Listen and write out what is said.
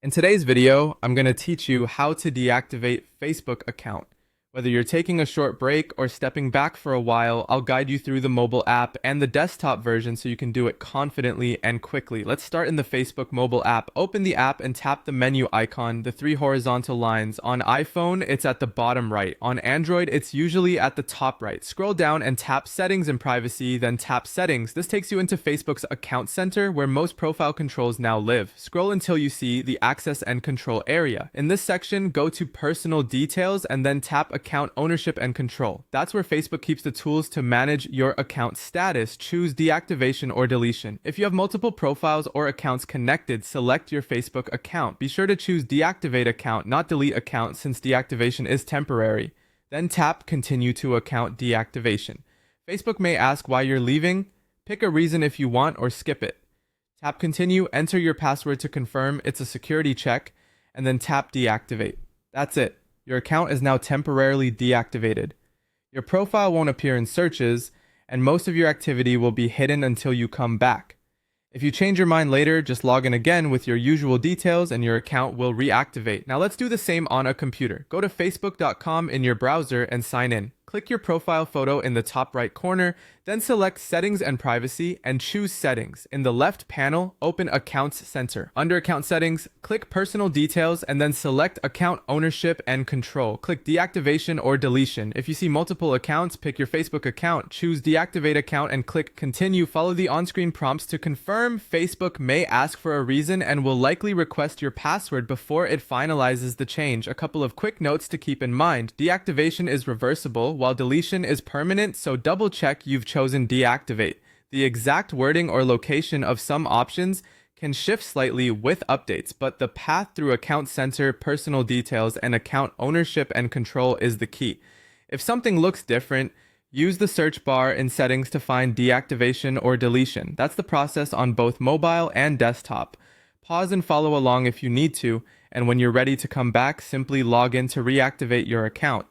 In today's video, I'm going to teach you how to deactivate Facebook account. Whether you're taking a short break or stepping back for a while, I'll guide you through the mobile app and the desktop version so you can do it confidently and quickly. Let's start in the Facebook mobile app. Open the app and tap the menu icon, the three horizontal lines. On iPhone, it's at the bottom right. On Android, it's usually at the top right. Scroll down and tap Settings and Privacy, then tap Settings. This takes you into Facebook's Account Center, where most profile controls now live. Scroll until you see the Access and Control area. In this section, go to Personal Details and then tap Account Ownership and Control. That's where Facebook keeps the tools to manage your account status. Choose deactivation or deletion. If you have multiple profiles or accounts connected, select your Facebook account. Be sure to choose deactivate account, not delete account, since deactivation is temporary. Then tap Continue to Account Deactivation. Facebook may ask why you're leaving. Pick a reason if you want or skip it. Tap Continue, enter your password to confirm it's a security check, and then tap Deactivate. That's it. Your account is now temporarily deactivated. Your profile won't appear in searches, and most of your activity will be hidden until you come back. If you change your mind later, just log in again with your usual details and your account will reactivate. Now let's do the same on a computer. Go to facebook.com in your browser and sign in. Click your profile photo in the top right corner, then select Settings and Privacy and choose Settings. In the left panel, open Accounts Center. Under Account Settings, click Personal Details and then select Account Ownership and Control. Click Deactivation or Deletion. If you see multiple accounts, pick your Facebook account, choose Deactivate Account and click Continue. Follow the on-screen prompts to confirm. Facebook may ask for a reason and will likely request your password before it finalizes the change. A couple of quick notes to keep in mind. Deactivation is reversible, while deletion is permanent, so double check you've chosen deactivate. The exact wording or location of some options can shift slightly with updates, but the path through Account Center, Personal Details, and Account Ownership and Control is the key. If something looks different, use the search bar in Settings to find deactivation or deletion. That's the process on both mobile and desktop. Pause and follow along if you need to, and when you're ready to come back, simply log in to reactivate your account.